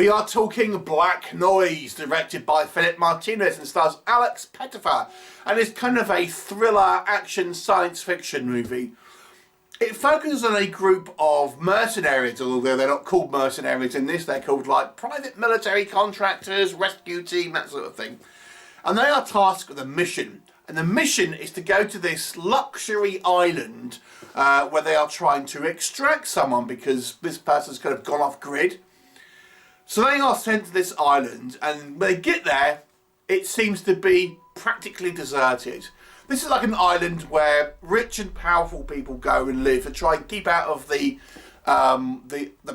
We are talking Black Noise, directed by Philip Martinez and stars Alex Pettyfer, and is kind of a thriller, action, science fiction movie. It focuses on a group of mercenaries, although they're not called mercenaries in this, they're called like private military contractors, rescue team, that sort of thing. And they are tasked with a mission. And the mission is to go to this luxury island where they are trying to extract someone because this person's kind of gone off grid. So they are sent to this island, and when they get there, it seems to be practically deserted. This is like an island where rich and powerful people go and live and try and keep out of the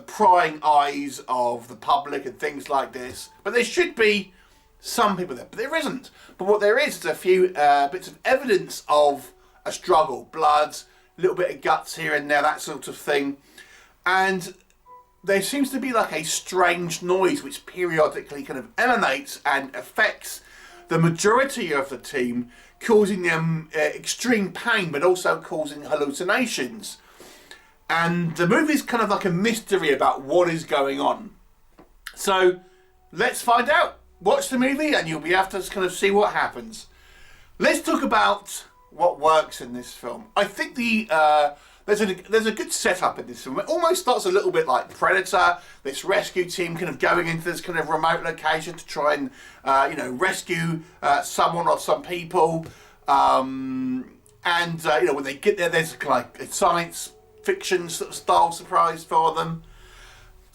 prying eyes of the public and things like this. But there should be some people there, but there isn't. But what there is a few bits of evidence of a struggle, blood, a little bit of guts here and there, that sort of thing. And there seems to be like a strange noise which periodically kind of emanates and affects the majority of the team, causing them extreme pain, but also causing hallucinations. And the movie's kind of like a mystery about what is going on. So let's find out. Watch the movie and you'll be able to kind of see what happens. Let's talk about what works in this film. I think there's a good setup in this film. It almost starts a little bit like Predator. This rescue team kind of going into this kind of remote location to try and rescue someone or some people. When they get there, there's like a science fiction sort of style surprise for them.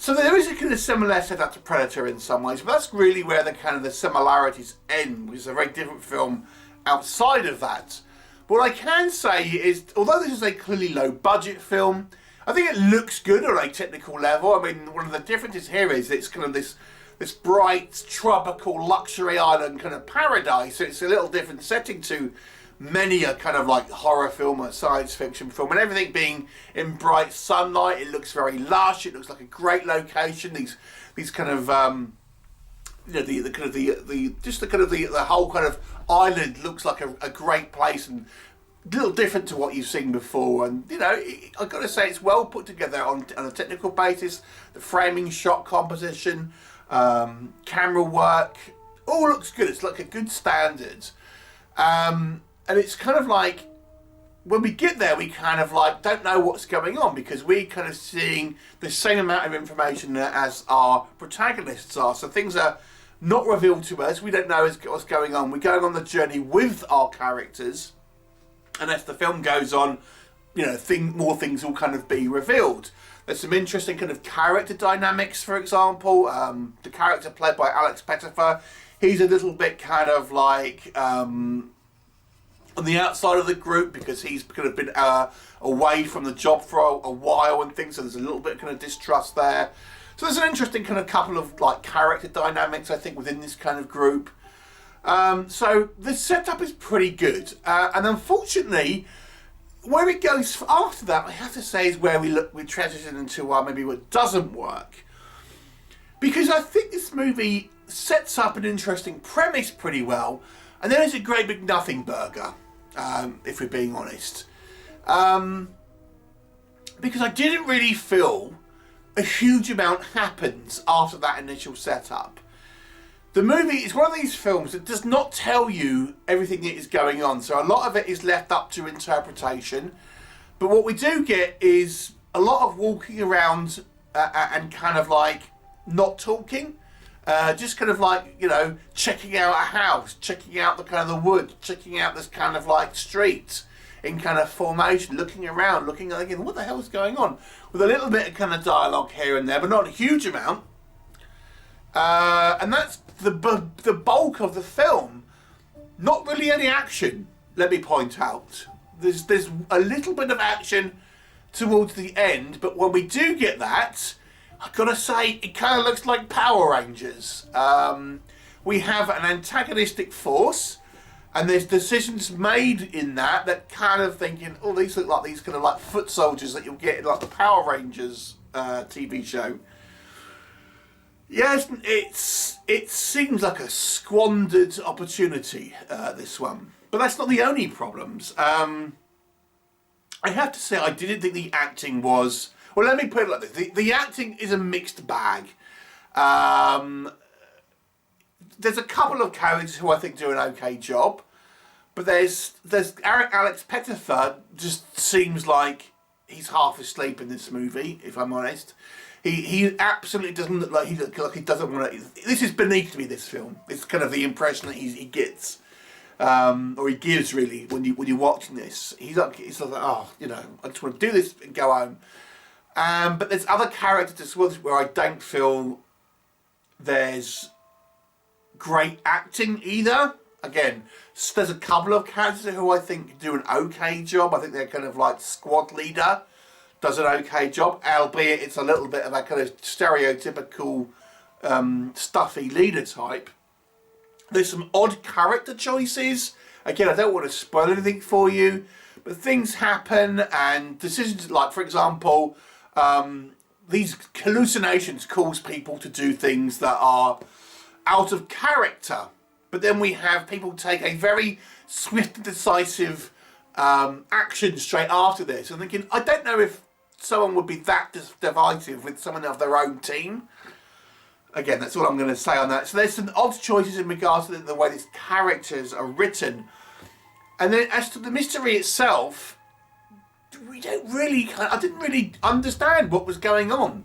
So there is a kind of similar setup to Predator in some ways, but that's really where the similarities end, which is a very different film outside of that. But what I can say is, although this is a clearly low budget film, I think it looks good on a technical level. I mean, one of the differences here is it's kind of this bright, tropical, luxury island kind of paradise. So it's a little different setting to many a kind of like horror film or science fiction film, and everything being in bright sunlight. It looks very lush. It looks like a great location. These kind of the whole kind of island looks like a great place and a little different to what you've seen before. And I've got to say it's well put together on a technical basis. The framing, shot composition, camera work, all looks good. It's like a good standard. And it's kind of like, when we get there, we kind of like don't know what's going on because we're kind of seeing the same amount of information as our protagonists are. So things are not revealed to us. We don't know what's going on. We're going on the journey with our characters. And as the film goes on, more things will kind of be revealed. There's some interesting kind of character dynamics, for example. The character played by Alex Pettyfer, he's a little bit kind of like on the outside of the group because he's kind of been away from the job for a while and things, so there's a little bit of kind of distrust there. So there's an interesting kind of couple of like character dynamics, I think, within this kind of group. So the setup is pretty good, and unfortunately, where it goes after that, I have to say, is where we transition into maybe what doesn't work, because I think this movie sets up an interesting premise pretty well, and then it's a great big nothing burger, if we're being honest, because I didn't really feel a huge amount happens after that initial setup. The movie is one of these films that does not tell you everything that is going on, so a lot of it is left up to interpretation. But what we do get is a lot of walking around and kind of like not talking, just kind of like, checking out a house, checking out the kind of the wood, checking out this kind of like street in kind of formation, looking around, looking again, what the hell is going on? With a little bit of kind of dialogue here and there, but not a huge amount. And that's the bulk of the film. Not really any action, let me point out. There's a little bit of action towards the end, but when we do get that, I've got to say, it kind of looks like Power Rangers. We have an antagonistic force, and there's decisions made in that kind of thinking, oh, these look like these kind of like foot soldiers that you'll get in like the Power Rangers TV show. Yes, it seems like a squandered opportunity, this one. But that's not the only problems. I have to say, I didn't think the acting was... Well, let me put it like this. The acting is a mixed bag. There's a couple of characters who I think do an okay job, but there's Alex Pettyfer just seems like he's half asleep in this movie, if I'm honest. He absolutely doesn't look like he doesn't want to. This is beneath me, this film. It's kind of the impression that he gets, or he gives really when you're watching this. He's like, oh, you know, I just want to do this and go home. But there's other characters as well where I don't feel there's great acting either. Again, there's a couple of characters who I think do an okay job. I think they're kind of like squad leader does an okay job, albeit it's a little bit of a kind of stereotypical stuffy leader type. There's some odd character choices. Again, I don't want to spoil anything for you, but things happen and decisions, like for example, these hallucinations cause people to do things that are out of character. But then we have people take a very swift and decisive action straight after this. I'm thinking, I don't know if someone would be that divisive with someone of their own team. Again, that's all I'm going to say on that. So there's some odd choices in regards to the way these characters are written. And then as to the mystery itself, we don't really, I didn't really understand what was going on.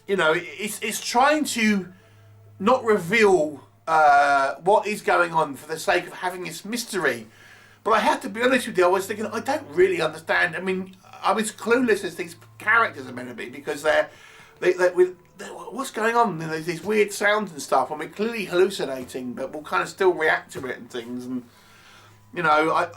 You know, it's trying to not reveal what is going on for the sake of having this mystery. But I have to be honest with you, I was thinking, I don't really understand. I mean, I was clueless as these characters are meant to be, because they're what's going on? There's these weird sounds and stuff. I mean, clearly hallucinating, but we'll kind of still react to it and things. And, you know, I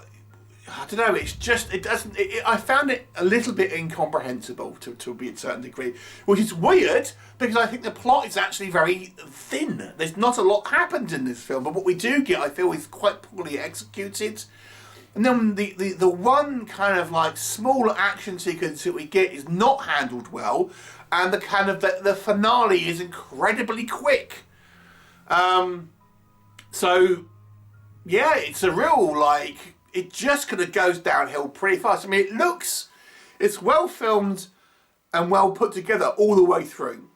don't know, it's just, it doesn't, I found it a little bit incomprehensible to be a certain degree, which is weird, because I think the plot is actually very thin. There's not a lot happens in this film, but what we do get, I feel, is quite poorly executed. And then the one kind of like small action sequence that we get is not handled well, and the kind of the finale is incredibly quick. So yeah, it's a real, like, it just kind of goes downhill pretty fast. I mean, it's well filmed and well put together all the way through,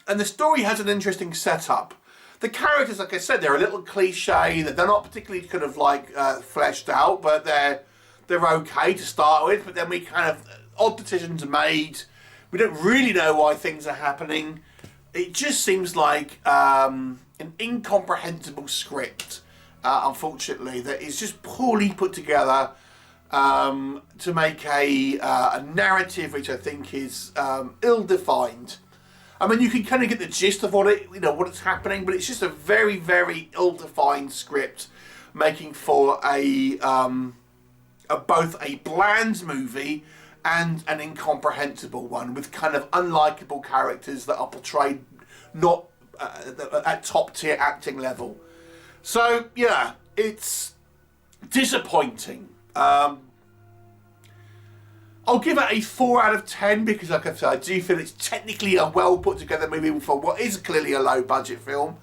and the story has an interesting setup. The characters, like I said, they're a little cliche. They're not particularly kind of like fleshed out, but they're okay to start with. But then we kind of, odd decisions are made. We don't really know why things are happening. It just seems like an incomprehensible script, unfortunately, that is just poorly put together to make a narrative which I think is ill-defined. I mean, you can kind of get the gist of what it's happening, but it's just a very, very ill-defined script, making for both a bland movie and an incomprehensible one, with kind of unlikable characters that are portrayed not at top-tier acting level. So yeah, it's disappointing. I'll give it a 4 out of 10 because, like I said, I do feel it's technically a well put together movie for what is clearly a low budget film.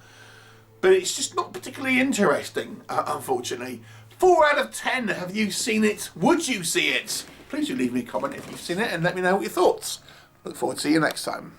But it's just not particularly interesting, unfortunately. 4 out of 10, have you seen it? Would you see it? Please do leave me a comment if you've seen it and let me know what your thoughts. Look forward to see you next time.